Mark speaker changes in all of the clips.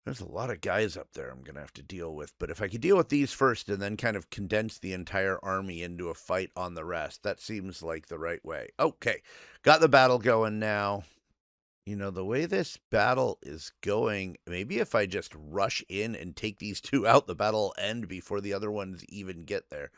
Speaker 1: There's a lot of guys up there I'm going to have to deal with, but if I could deal with these first and then kind of condense the entire army into a fight on the rest, that seems like the right way. Okay, got the battle going now. You know, the way this battle is going, maybe if I just rush in and take these two out, the battle will end before the other ones even get there.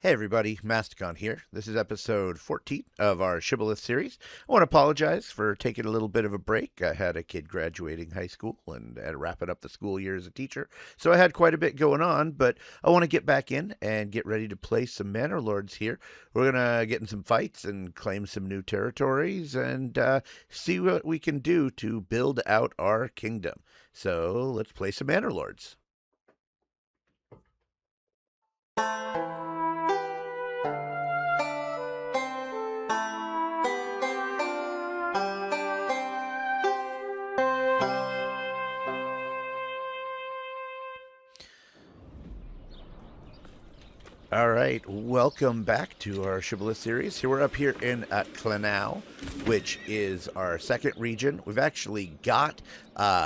Speaker 1: Hey everybody, Masticon here. This is episode 14 of our Shibboleth series. I want to apologize for taking a little bit of a break. I had a kid graduating high school and wrapping up the school year as a teacher, so I had quite a bit going on, but I want to get back in and get ready to play some Manor Lords here. We're going to get in some fights and claim some new territories and see what we can do to build out our kingdom. So let's play some Manor Lords. All right, welcome back to our Shibboleth series. Here we're up here in Cuillin, which is our second region. We've actually got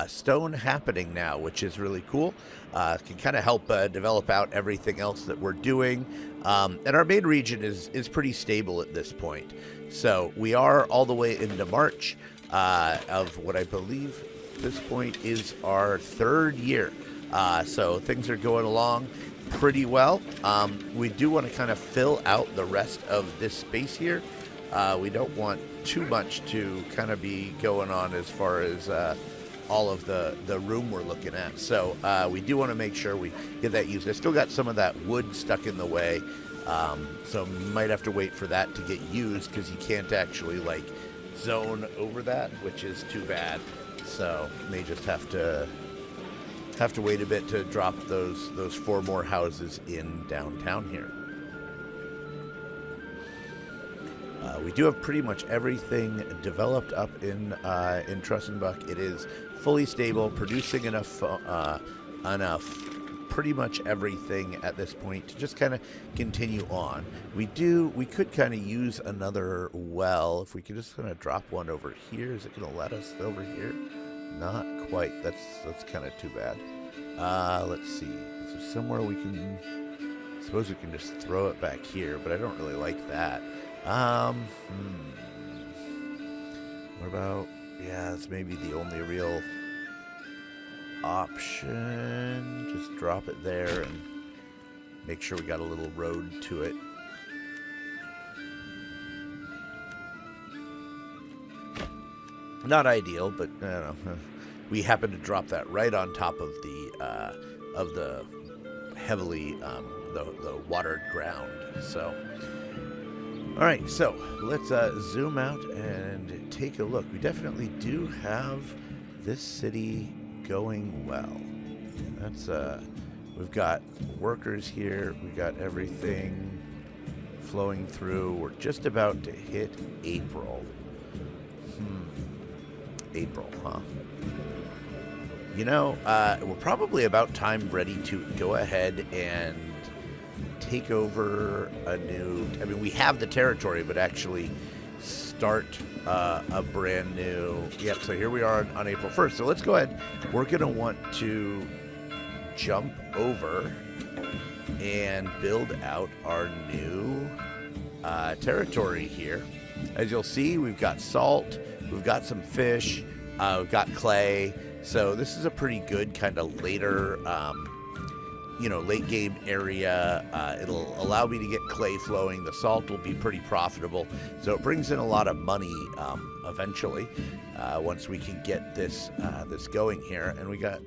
Speaker 1: stone happening now, which is really cool. Can kind of help develop out everything else that we're doing. And our main region is pretty stable at this point. So we are all the way into March of what I believe at this point is our third year. So things are going along pretty well. We do want to kind of fill out the rest of this space here. We don't want too much to kind of be going on as far as all of the room we're looking at. So we do want to make sure we get that used. I still got some of that wood stuck in the way, so might have to wait for that to get used because you can't actually like zone over that, which is too bad. So may just have to wait a bit to drop those 4 more houses in downtown here. We do have pretty much everything developed up in Tausendbruck. It is fully stable, producing enough pretty much everything at this point to just kind of continue on. We could kind of use another well. If we could just kind of drop one over here. Is it going to let us over here? Not quite. That's kind of too bad. Let's see. Is there somewhere we can... I suppose we can just throw it back here, but I don't really like that. What about... Yeah, that's maybe the only real option. Just drop it there and make sure we got a little road to it. Not ideal, but I don't know. We happen to drop that right on top of the heavily the watered ground. So, all right. So let's zoom out and take a look. We definitely do have this city going well. That's we've got workers here. We got everything flowing through. We're just about to hit April. April, huh? You know, we're probably about time ready to go ahead and take over a new... I mean, we have the territory, but actually start a brand new... Yep, so here we are on April 1st. So let's go ahead. We're going to want to jump over and build out our new territory here. As you'll see, we've got salt, we've got some fish, we've got clay. So this is a pretty good kind of later, late game area. It'll allow me to get clay flowing. The salt will be pretty profitable. So it brings in a lot of money eventually once we can get this going here. And we got,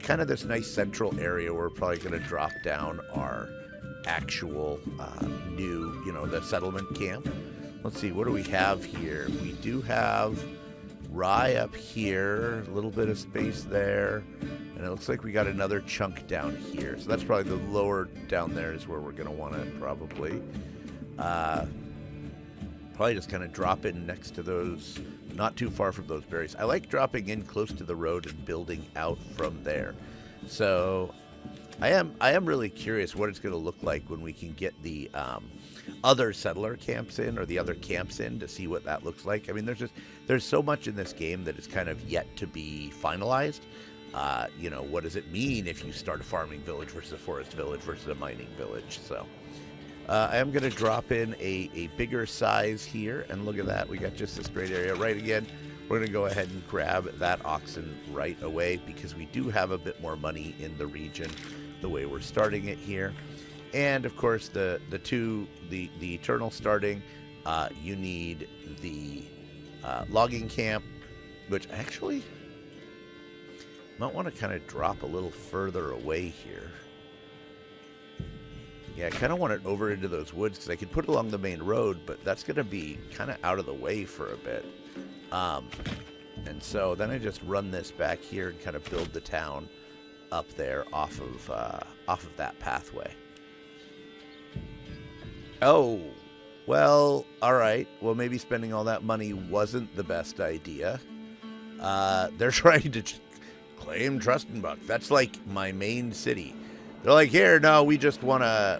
Speaker 1: kind of this nice central area where we're probably going to drop down our actual new, the settlement camp. Let's see, what do we have here? We do have rye up here, a little bit of space there, and it looks like we got another chunk down here. So that's probably the lower down there is where we're going to want to probably just kind of drop in next to those, not too far from those berries. I like dropping in close to the road and building out from there. So I am really curious what it's going to look like when we can get the other settler camps in or the other camps in to see what that looks like. I mean, there's so much in this game that is kind of yet to be finalized. You know, what does it mean if you start a farming village versus a forest village versus a mining village? So I am going to drop in a bigger size here, and look at that. We got just this great area right again. We're going to go ahead and grab that oxen right away because we do have a bit more money in the region the way we're starting it here. And of course, the eternal starting, you need the logging camp, which actually might want to kind of drop a little further away here. Yeah, I kind of want it over into those woods because I could put it along the main road, but that's going to be kind of out of the way for a bit. And so then I just run this back here and kind of build the town up there off of that pathway. Oh, well, all right. Well, maybe spending all that money wasn't the best idea. They're trying to claim Tausendbruck. That's like my main city. They're like, here, no, we just wanna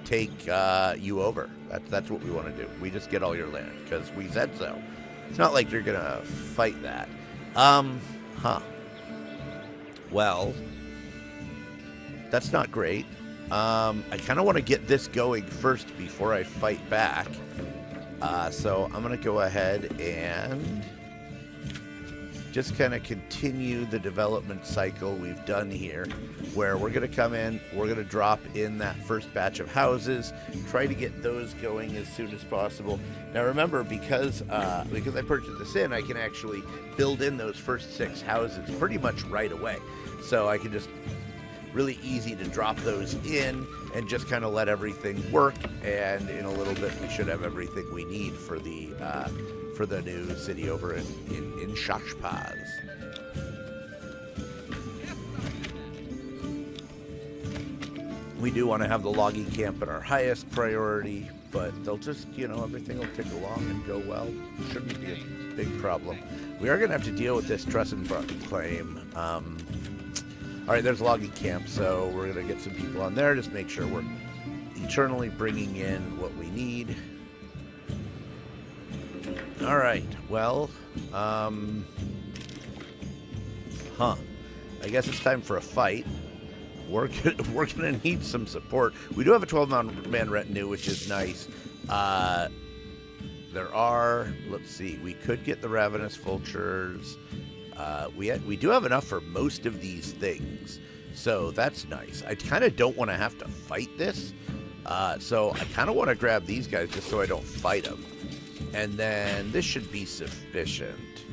Speaker 1: take you over. That's what we want to do. We just get all your land because we said so. It's not like you're gonna fight that. Well, that's not great. I kind of want to get this going first before I fight back. So I'm gonna go ahead and just kind of continue the development cycle we've done here, where we're going to come in, we're going to drop in that first batch of houses, try to get those going as soon as possible. Now remember, because I purchased this in, I can actually build in those first 6 houses pretty much right away. So I can just really easy to drop those in and just kind of let everything work, and in a little bit we should have everything we need for the new city over in Schachspitz. We do want to have the logging camp at our highest priority, but they'll just, everything will tick along and go well. Shouldn't be a big problem. We are going to have to deal with this Tausendbruck claim. All right, there's a logging camp, so we're going to get some people on there, just make sure we're eternally bringing in what we need. All right, well, I guess it's time for a fight. We're gonna need some support. We do have a 12-man retinue, which is nice. There are, let's see, we could get the ravenous vultures. We do have enough for most of these things, so that's nice. I kind of don't want to have to fight this, so I kind of want to grab these guys just so I don't fight them. And then this should be sufficient.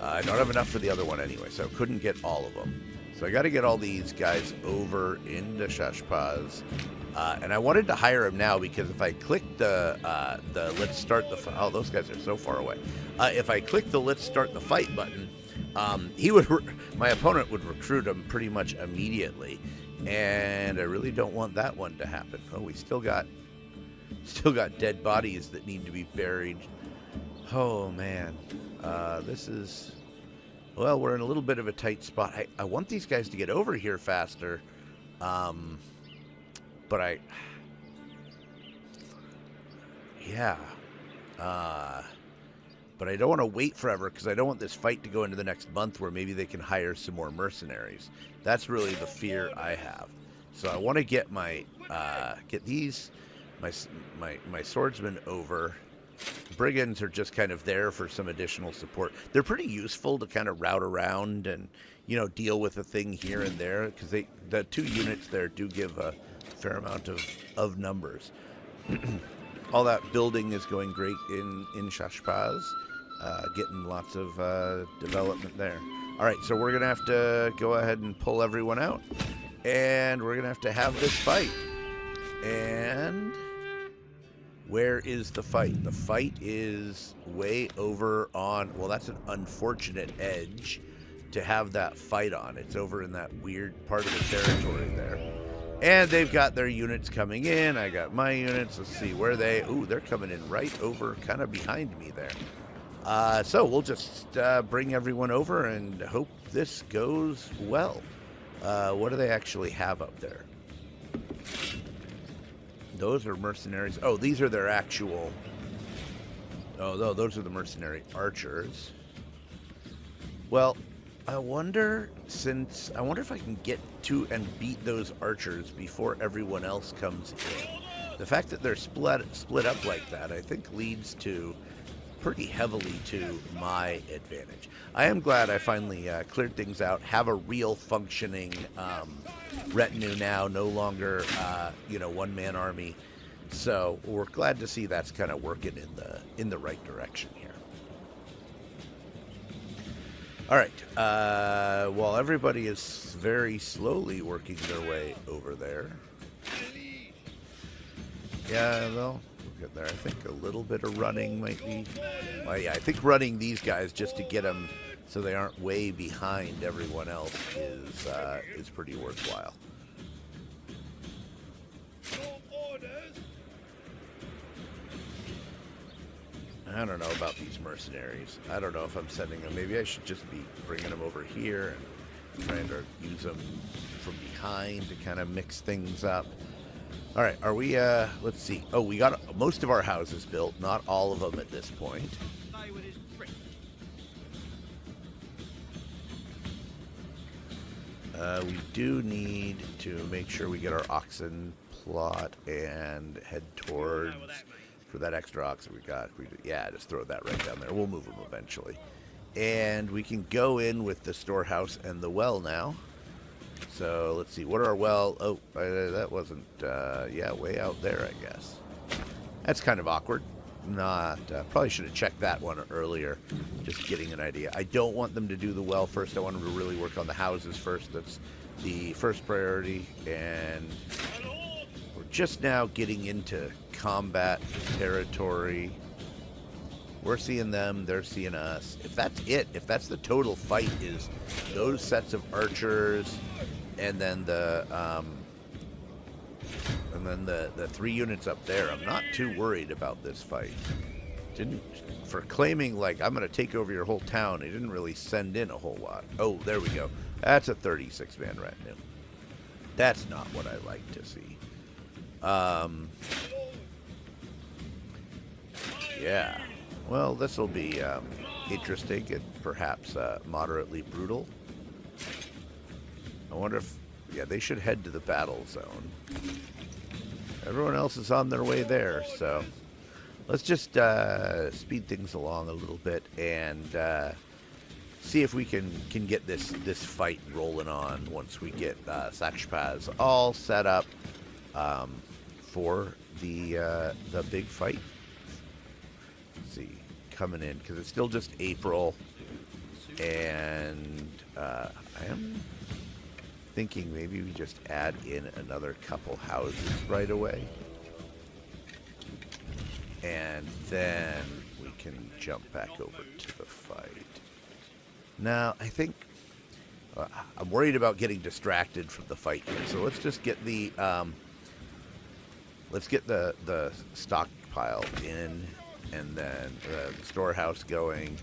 Speaker 1: I don't have enough for the other one anyway, so I couldn't get all of them. So I got to get all these guys over into Schachspitz. And I wanted to hire him now because if I click the let's start the fight, oh, those guys are so far away. If I click the let's start the fight button, my opponent would recruit him pretty much immediately. And I really don't want that one to happen. Oh, we still got dead bodies that need to be buried. Oh man, this is, well, we're in a little bit of a tight spot. I want these guys to get over here faster, but I don't want to wait forever because I don't want this fight to go into the next month where maybe they can hire some more mercenaries. That's really the fear I have. So I want to get my swordsmen over. Brigands are just kind of there for some additional support. They're pretty useful to kind of route around and, deal with a thing here and there, because the 2 units there do give a fair amount of numbers. All that building is going great in Schachspitz, getting lots of development there. All right, so we're going to have to go ahead and pull everyone out, and we're going to have this fight. And where is the fight? The fight is way over on, well, that's an unfortunate edge to have that fight on. It's over in that weird part of the territory there. And they've got their units coming in. I got my units. Let's see where they, ooh, they're coming in right over kind of behind me there. So we'll just bring everyone over and hope this goes well. What do they actually have up there? Those are mercenaries. Oh, these are their actual... Oh, no, those are the mercenary archers. Well, I wonder if I can get to and beat those archers before everyone else comes in. The fact that they're split up like that, I think, leads to pretty heavily to my advantage. I am glad I finally cleared things out, have a real functioning retinue now, no longer, one-man army. So we're glad to see that's kind of working in the right direction here. All right. While everybody is very slowly working their way over there. Yeah, well, we'll get there. I think a little bit of running might be... Well, yeah, I think running these guys just to get them so they aren't way behind everyone else is pretty worthwhile. I don't know about these mercenaries. I don't know if I'm sending them. Maybe I should just be bringing them over here and trying to use them from behind to kind of mix things up. All right, are we, let's see. Oh, we got most of our houses built, not all of them at this point. We do need to make sure we get our oxen plot and head towards, for that extra oxen we got. Yeah, just throw that right down there. We'll move them eventually. And we can go in with the storehouse and the well now. So let's see, what are our well? Oh, that wasn't, yeah, way out there, I guess. That's kind of awkward. Probably should have checked that one earlier, just getting an idea. I don't want them to do the well first. I want them to really work on the houses first. That's the first priority. And we're just now getting into combat territory. We're seeing them, they're seeing us. If that's it, if that's the total fight, is those sets of archers and then the 3 units up there, I'm not too worried about this fight. For claiming, like, I'm going to take over your whole town, it didn't really send in a whole lot. Oh, there we go. That's a 36-man retinue. That's not what I like to see. Yeah. Well, this will be interesting and perhaps moderately brutal. I wonder if... Yeah, they should head to the battle zone. Everyone else is on their way there, so... Let's just speed things along a little bit and see if we can get this fight rolling on once we get Schachspitz all set up for the big fight. Let's see, coming in, because it's still just April, and I am thinking maybe we just add in another couple houses right away, and then we can jump back over to the fight. Now, I think I'm worried about getting distracted from the fight here, so let's just get the stockpile in, and then the storehouse going,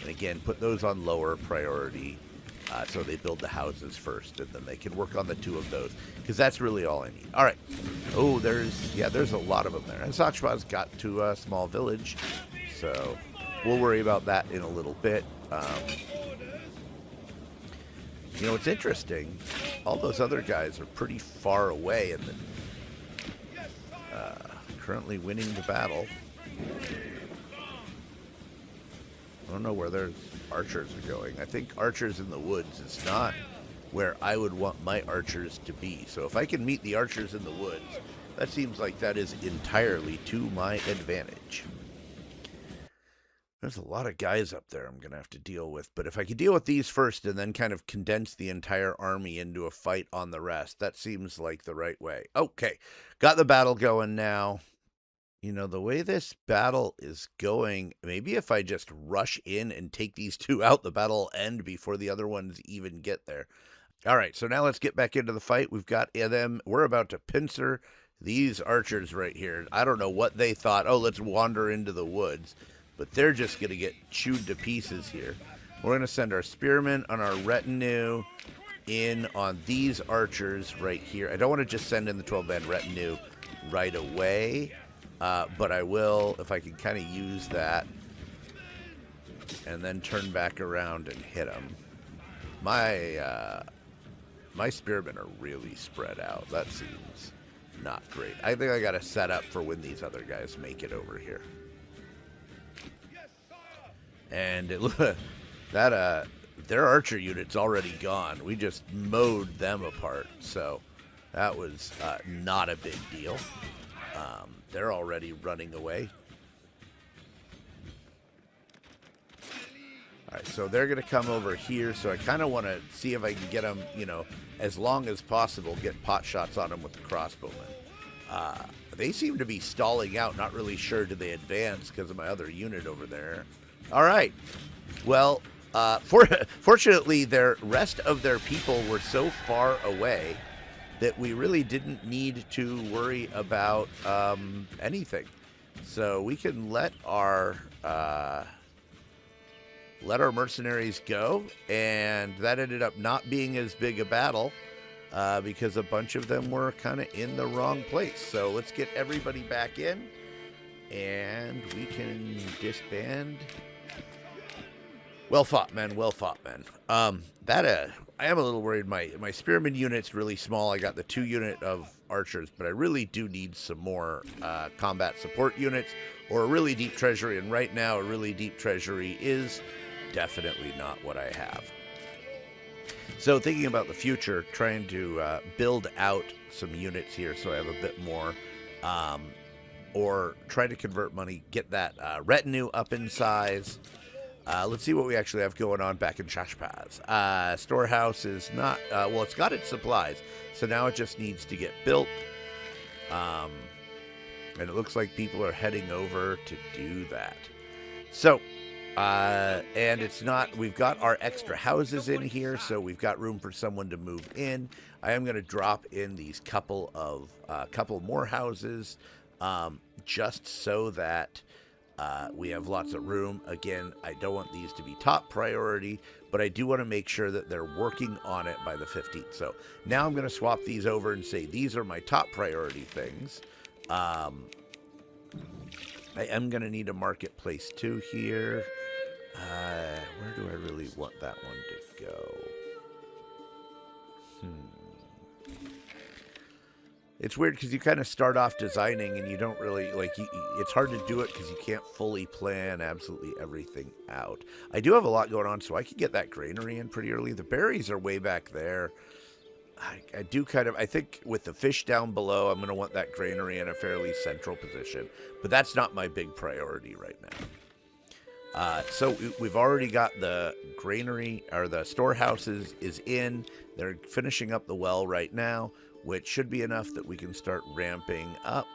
Speaker 1: and again, put those on lower priority, so they build the houses first, and then they can work on the 2 of those, because that's really all I need. All right. Oh, there's a lot of them there. And Schachspitz got to a small village, so we'll worry about that in a little bit. You know, it's interesting. All those other guys are pretty far away, and currently winning the battle. I don't know where their archers are going. I think archers in the woods is not where I would want my archers to be. So if I can meet the archers in the woods, that seems like that is entirely to my advantage. There's a lot of guys up there I'm going to have to deal with. But if I could deal with these first and then kind of condense the entire army into a fight on the rest, that seems like the right way. Okay, got the battle going now. You know, the way this battle is going, maybe if I just rush in and take these 2 out, the battle will end before the other ones even get there. All right, so now let's get back into the fight. We've got them. We're about to pincer these archers right here. I don't know what they thought. Oh, let's wander into the woods. But they're just going to get chewed to pieces here. We're going to send our spearmen on our retinue in on these archers right here. I don't want to just send in the 12-man retinue right away, but I will, if I can kind of use that and then turn back around and hit them. My spearmen are really spread out. That seems not great. I think I got to set up for when these other guys make it over here. And that their archer unit's already gone. We just mowed them apart, so that was not a big deal. They're already running away. All right, so they're going to come over here, so I kind of want to see if I can get them, you know, as long as possible, get pot shots on them with the crossbowmen. They seem to be stalling out, not really sure do they advance because of my other unit over there. All right. Well, fortunately, the rest of their people were so far away that we really didn't need to worry about anything. So we can let our mercenaries go, and that ended up not being as big a battle because a bunch of them were kind of in the wrong place. So let's get everybody back in, and we can disband. Well fought, men. Well fought, men. I am a little worried. My spearman unit's really small. I got the 2 unit of archers, but I really do need some more combat support units or a really deep treasury. And right now, a really deep treasury is definitely not what I have. So thinking about the future, trying to build out some units here so I have a bit more, or try to convert money, get that retinue up in size. Let's see what we actually have going on back in Schachspitz. Storehouse is not, well, it's got its supplies, so now it just needs to get built. And it looks like people are heading over to do that. So, and it's not, we've got our extra houses in here, so we've got room for someone to move in. I am going to drop in these couple more houses, just so that we have lots of room. Again, I don't want these to be top priority, but I do want to make sure that they're working on it by the 15th. So now I'm going to swap these over and say these are my top priority things. I am going to need a marketplace too here. Where do I really want that one to go? It's weird because you kind of start off designing and you don't really, it's hard to do it because you can't fully plan absolutely everything out. I do have a lot going on, so I can get that granary in pretty early. The berries are way back there. I do kind of, I think with the fish down below, I'm going to want that granary in a fairly central position. But that's not my big priority right now. So we've already got the granary, or the storehouses is in. They're finishing up the well right now, which should be enough that we can start ramping up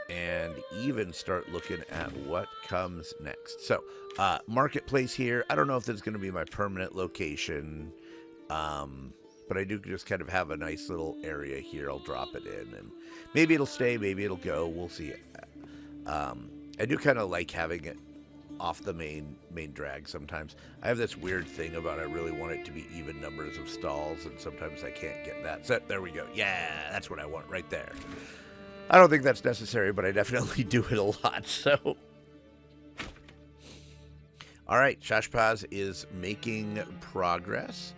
Speaker 1: and even start looking at what comes next. So, marketplace here. I don't know if this is going to be my permanent location, but I do just kind of have a nice little area here. I'll drop it in, and maybe it'll stay, maybe it'll go. We'll see. I do kind of like having it off the main drag sometimes. I have this weird thing about I really want it to be even numbers of stalls, and sometimes I can't get that. So there we go. Yeah, that's what I want right there. I don't think that's necessary, but I definitely do it a lot, so. All right, Schachspitz is making progress.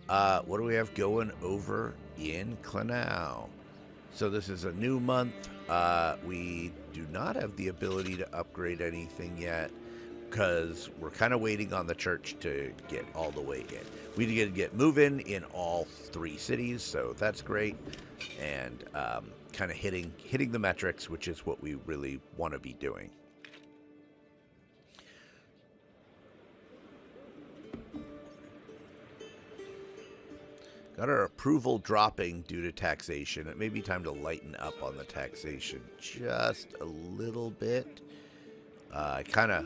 Speaker 1: What do we have going over in Cuillin? So this is a new month. We do not have the ability to upgrade anything yet, because we're kind of waiting on the church to get all the way in. We need to get move-in in all 3 cities, so that's great. And kind of hitting the metrics, which is what we really want to be doing. Got our approval dropping due to taxation. It may be time to lighten up on the taxation just a little bit. I kind of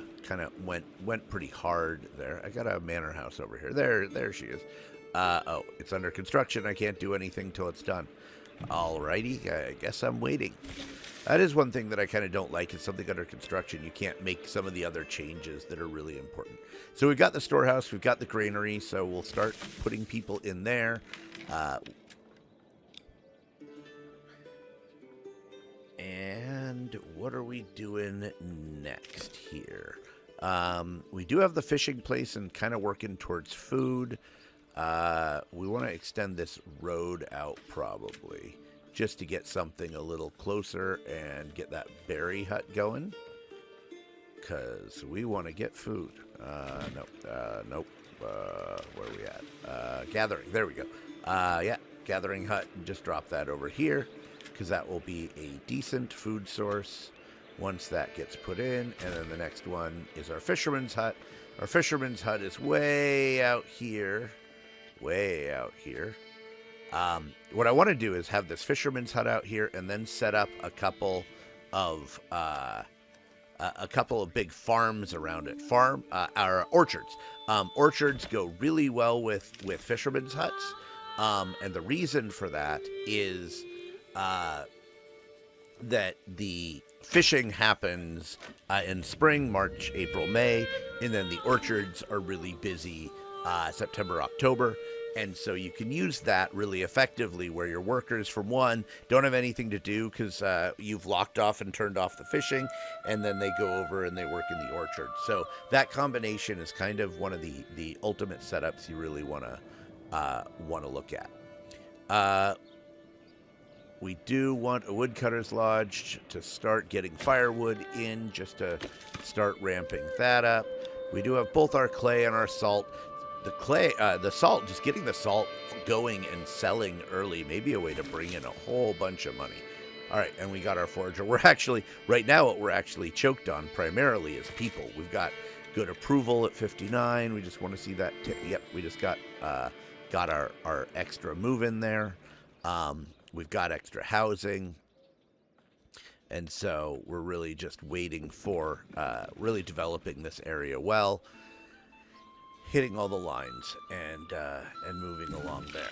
Speaker 1: went pretty hard there. I got a manor house over here. There she is. Oh, it's under construction. I can't do anything till it's done. Alrighty, I guess I'm waiting. That is one thing that I kind of don't like, is something under construction. You can't make some of the other changes that are really important. So we've got the storehouse, we've got the granary, so we'll start putting people in there. And what are we doing next here? We do have the fishing place and kind of working towards food. We want to extend this road out probably just to get something a little closer and get that berry hut going. Because we want to get food. Nope. Where are we at? Gathering. There we go. Yeah, gathering hut. Just drop that over here because that will be a decent food source once that gets put in. And then the next one is our fisherman's hut. Our fisherman's hut is way out here. Way out here. What I want to do is have this fisherman's hut out here and then set up a couple of big farms around it. Our orchards. Orchards go really well with fishermen's huts. And the reason for that is that the fishing happens in spring, March, April, May, and then the orchards are really busy September, October. And so you can use that really effectively where your workers, from one, don't have anything to do because you've locked off and turned off the fishing, and then they go over and they work in the orchard. So that combination is kind of one of the ultimate setups you really want to look at. We do want a woodcutter's lodge to start getting firewood in, just to start ramping that up. We do have both our clay and our salt. The salt, just getting the salt going and selling early may be a way to bring in a whole bunch of money. All right, and we got our forager. We're actually, right now, what we're actually choked on primarily is people. We've got good approval at 59. We just want to see that. Yep, we just got our extra move in there. We've got extra housing. And so we're really just waiting for really developing this area well, hitting all the lines and moving along there.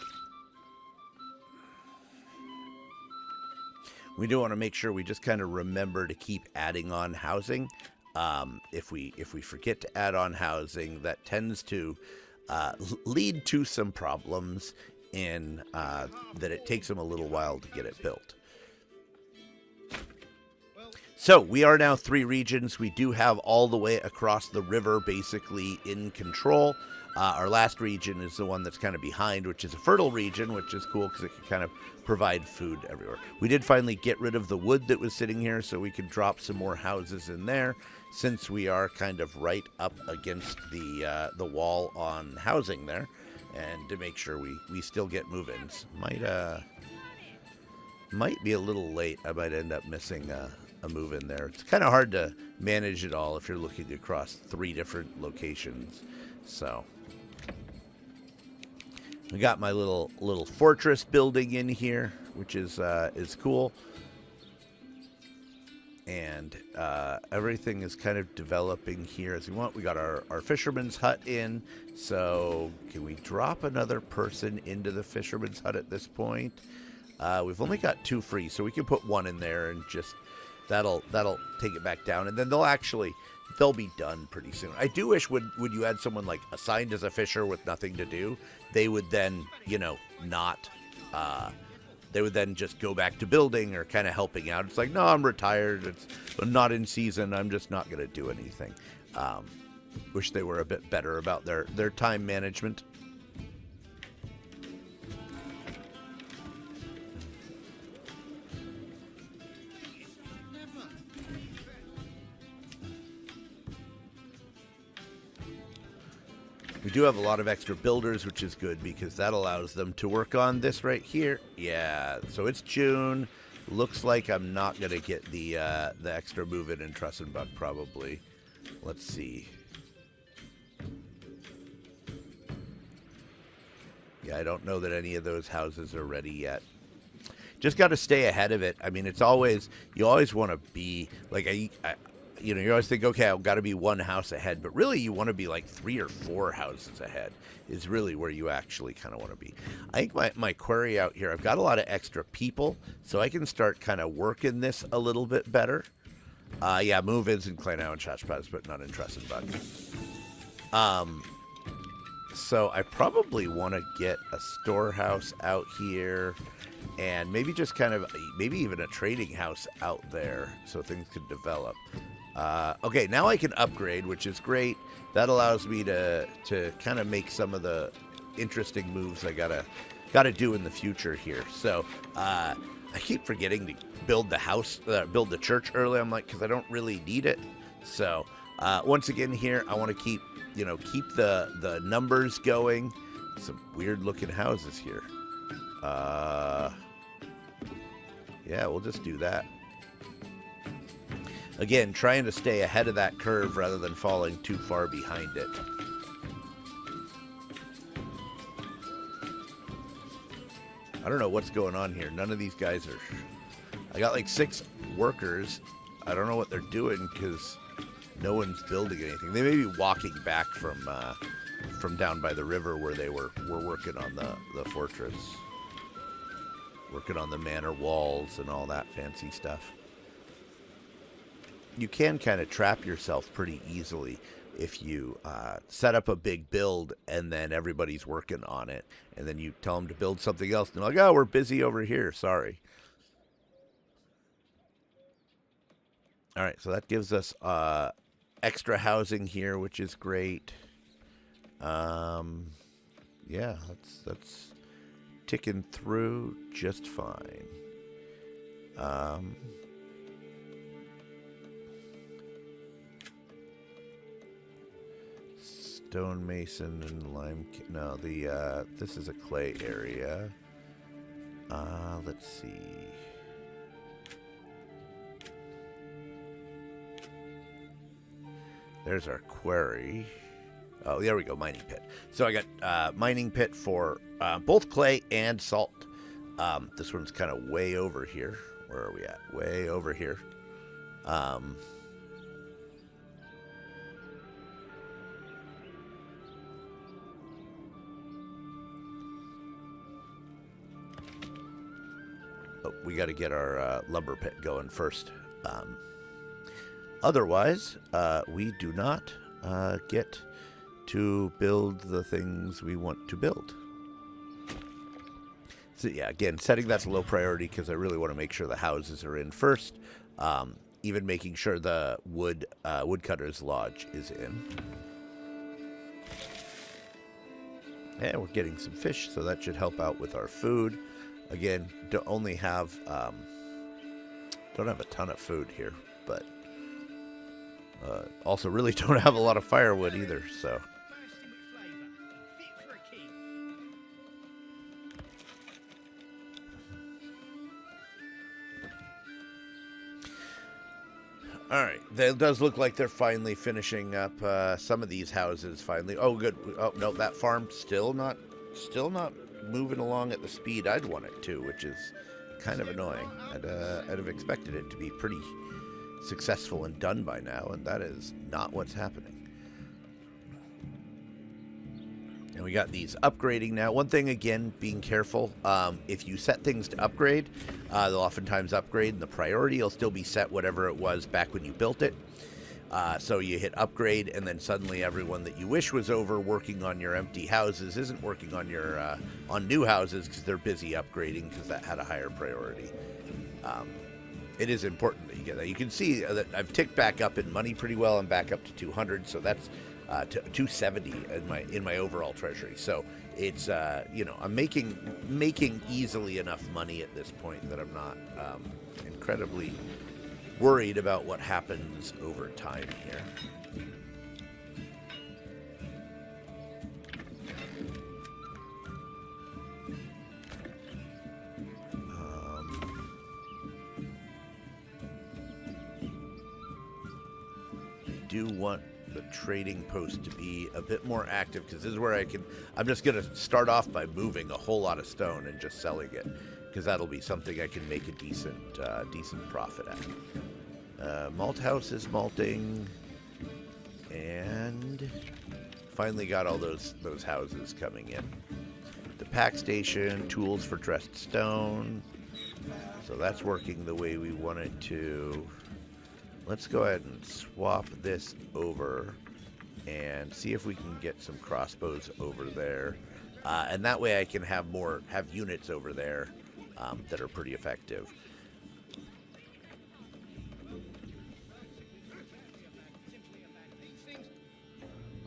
Speaker 1: We do want to make sure we just kind of remember to keep adding on housing. If we forget to add on housing, that tends to lead to some problems in that it takes them a little while to get it built. So we are now 3 regions. We do have all the way across the river basically in control. Our last region is the one that's kind of behind, which is a fertile region, which is cool because it can kind of provide food everywhere. We did finally get rid of the wood that was sitting here so we could drop some more houses in there, since we are kind of right up against the wall on housing there, and to make sure we still get move-ins. Might be a little late. I might end up missing a move in there. It's kind of hard to manage it all if you're looking across 3 different locations. So we got my little fortress building in here, which is cool, and everything is kind of developing here as we want. We got our fisherman's hut in. So can we drop another person into the fisherman's hut at this point? We've only got 2 free, so we can put 1 in there and just that'll take it back down, and then they'll be done pretty soon. I do wish when you had someone like assigned as a fisher with nothing to do, they would then they would then just go back to building or kind of helping out. It's like, no, I'm retired. I'm not in season. I'm just not going to do anything. Wish they were a bit better about their time management. We do have a lot of extra builders, which is good because that allows them to work on this right here. Yeah, so it's June. Looks like I'm not going to get the extra move-in in Tausendbruck probably. Let's see. Yeah, I don't know that any of those houses are ready yet. Just got to stay ahead of it. I mean, you always want to be, like, you always think, okay, I've got to be 1 house ahead, but really you want to be like 3 or 4 houses ahead is really where you actually kind of want to be. I think my query out here, I've got a lot of extra people, so I can start kind of working this a little bit better. Yeah, move-ins in Cuillin and Schachspitz, but not in Tausendbruck. So I probably want to get a storehouse out here and maybe just kind of, maybe even a trading house out there so things can develop. Okay, now I can upgrade, which is great. That allows me to kind of make some of the interesting moves I gotta do in the future here. So I keep forgetting to build the house, build the church early. I'm like, because I don't really need it. So once again here, I want to keep the numbers going. Some weird looking houses here. Yeah, we'll just do that. Again, trying to stay ahead of that curve rather than falling too far behind it. I don't know what's going on here. None of these guys are... I got like 6 workers. I don't know what they're doing because no one's building anything. They may be walking back from down by the river where they were working on the fortress. Working on the manor walls and all that fancy stuff. You can kind of trap yourself pretty easily if you set up a big build and then everybody's working on it. And then you tell them to build something else. And they're like, oh, we're busy over here. Sorry. All right, so that gives us extra housing here, which is great. Yeah, that's ticking through just fine. Stonemason and lime. No, this is a clay area. Let's see. There's our quarry. Oh, there we go, mining pit. So I got mining pit for both clay and salt. This one's kind of way over here. Where are we at? Way over here. Oh, we got to get our lumber pit going first. Otherwise, we do not get to build the things we want to build. So yeah, again, setting that to low priority because I really want to make sure the houses are in first. Even making sure the woodcutter's lodge is in. And we're getting some fish, so that should help out with our food. Again, don't have a ton of food here, but also really don't have a lot of firewood either, so. All right, it does look like they're finally finishing up some of these houses. Finally, oh good. Oh no, that farm still not moving along at the speed I'd want it to, which is kind of annoying. I'd have expected it to be pretty successful and done by now, and that is not what's happening. And we got these upgrading now. One thing, again, being careful. If you set things to upgrade, they'll oftentimes upgrade, and the priority will still be set whatever it was back when you built it. So you hit upgrade, and then suddenly everyone that you wish was over working on your empty houses isn't working on your on new houses because they're busy upgrading because that had a higher priority. It is important that you get that. You can see that I've ticked back up in money pretty well. I'm back up to 200, so that's to 270 in my overall treasury. So it's I'm making easily enough money at this point that I'm not incredibly worried about what happens over time here. Do want the trading post to be a bit more active because this is where I'm just going to start off by moving a whole lot of stone and just selling it because that'll be something I can make a decent profit at. Malt house is malting, and finally got all those houses coming in. The pack station, tools for dressed stone, so that's working the way we want it to. Let's go ahead and swap this over and see if we can get some crossbows over there. And that way I can have units over there that are pretty effective.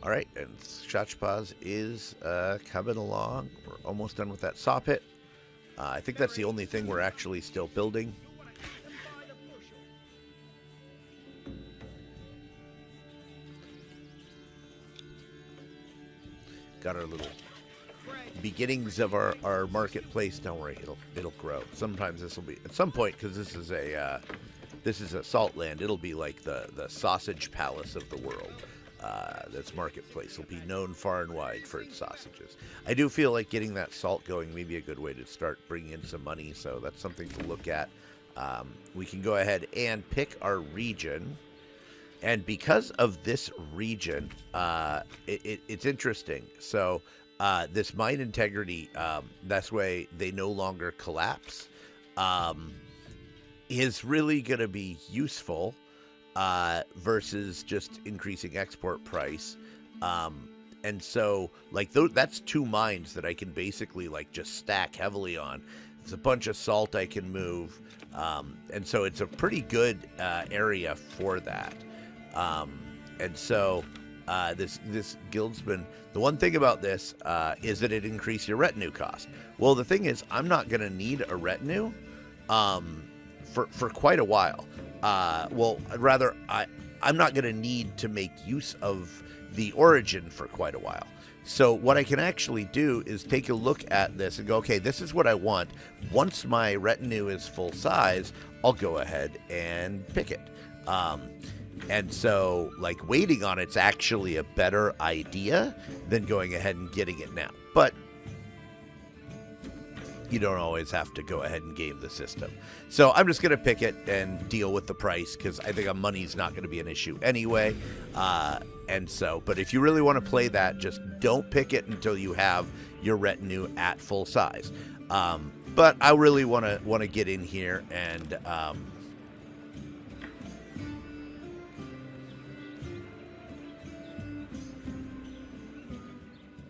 Speaker 1: All right, and Schachspitz is coming along. We're almost done with that saw pit. I think that's the only thing we're actually still building. Got our little beginnings of our marketplace. Don't worry, it'll grow. Sometimes this will be at some point, because this is a salt land. It'll be like the sausage palace of the world. This marketplace will be known far and wide for its sausages. I do feel like getting that salt going may be a good way to start bringing in some money, so that's something to look at. We can go ahead and pick our region. And because of this region, it's interesting. So this mine integrity, that's why they no longer collapse, is really going to be useful versus just increasing export price. And so, like, that's 2 mines that I can basically, like, just stack heavily on. It's a bunch of salt I can move. And so it's a pretty good area for that. And so this guildsman, the one thing about this is that it increases your retinue cost. Well, the thing is, I'm not going to need a retinue for quite a while. Well, rather, I'm not going to need to make use of the origin for quite a while. So what I can actually do is take a look at this and go, okay, this is what I want. Once my retinue is full size, I'll go ahead and pick it. And so, like, waiting on it's actually a better idea than going ahead and getting it now. But you don't always have to go ahead and game the system. So I'm just going to pick it and deal with the price, because I think money's not going to be an issue anyway. And so, but if you really want to play that, just don't pick it until you have your retinue at full size. But I really want to get in here and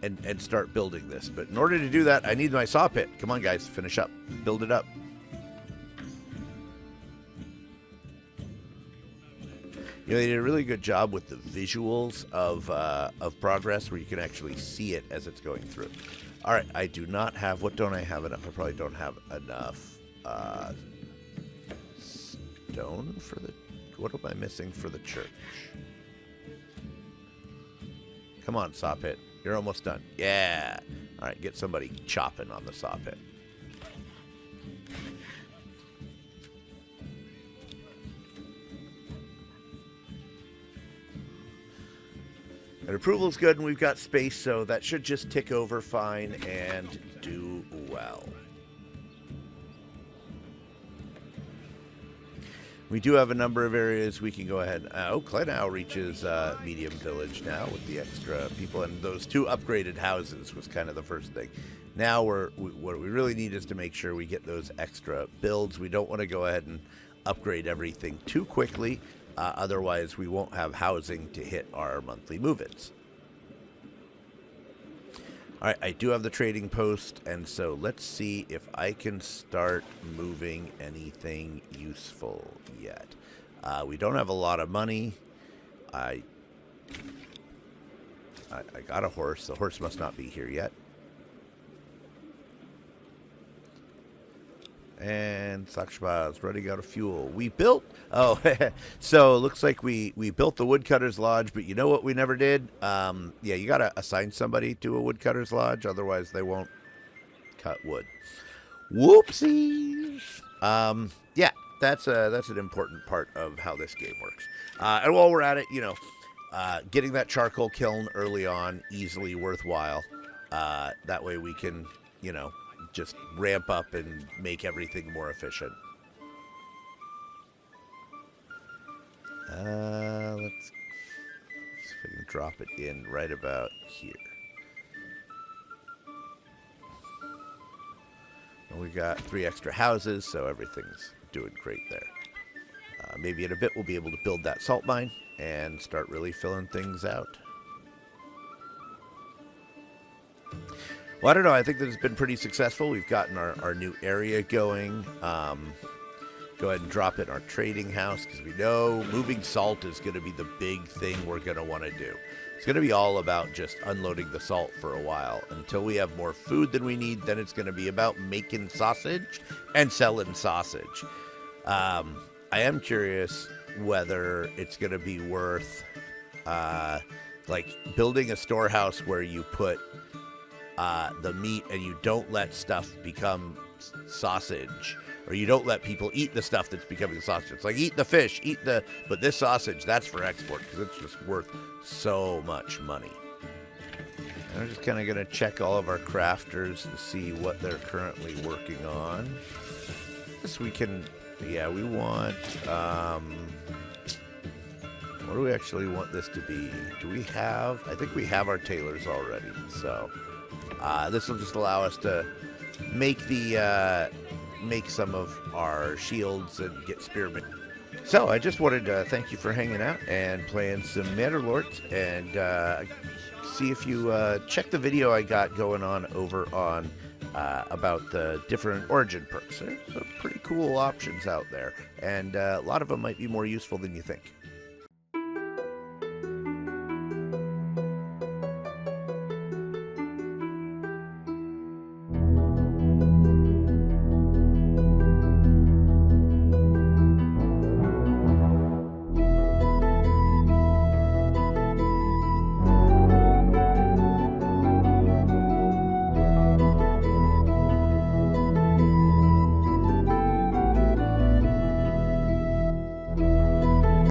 Speaker 1: and start building this. But in order to do that, I need my saw pit. Come on, guys, finish up. Build it up. You know, they did a really good job with the visuals of progress, where you can actually see it as it's going through. All right, I do not have... What don't I have enough? I probably don't have enough stone for the... What am I missing for the church? Come on, saw pit. You're almost done. Yeah. All right, get somebody chopping on the saw pit. And approval's good, and we've got space, so that should just tick over fine and do well. We do have a number of areas we can go ahead. Clay now reaches medium village now with the extra people, and those 2 upgraded houses was kind of the first thing. Now what we really need is to make sure we get those extra builds. We don't want to go ahead and upgrade everything too quickly, otherwise we won't have housing to hit our monthly move-ins. All right, I do have the trading post, and so let's see if I can start moving anything useful yet. We don't have a lot of money. I got a horse. The horse must not be here yet. And Schachspitz running out of fuel. We built... Oh, so it looks like we built the Woodcutter's Lodge, but you know what we never did? Yeah, you got to assign somebody to a Woodcutter's Lodge, otherwise they won't cut wood. Whoopsies! Yeah, that's an important part of how this game works. And while we're at it, you know, getting that charcoal kiln early on, easily worthwhile. That way we can, you know, just ramp up and make everything more efficient. Let's see if I can drop it in right about here. And we got 3 extra houses, so everything's doing great there. Maybe in a bit we'll be able to build that salt mine and start really filling things out. Well, I don't know. I think that it's been pretty successful. We've gotten our new area going. Go ahead and drop it in our trading house because we know moving salt is going to be the big thing we're going to want to do. It's going to be all about just unloading the salt for a while. Until we have more food than we need, then it's going to be about making sausage and selling sausage. I am curious whether it's going to be worth like building a storehouse where you put the meat and you don't let stuff become sausage, or you don't let people eat the stuff that's becoming sausage. It's like eat the fish, but this sausage, that's for export because it's just worth so much money. And I'm just kind of going to check all of our crafters to see what they're currently working on. This we can, yeah, we want, what do we actually want this to be? Do we have, I think we have our tailors already, so this will just allow us to make make some of our shields and get spearmen. So I just wanted to thank you for hanging out and playing some Manor Lords, and see if you check the video I got going on over on about the different origin perks. There's some pretty cool options out there, and a lot of them might be more useful than you think.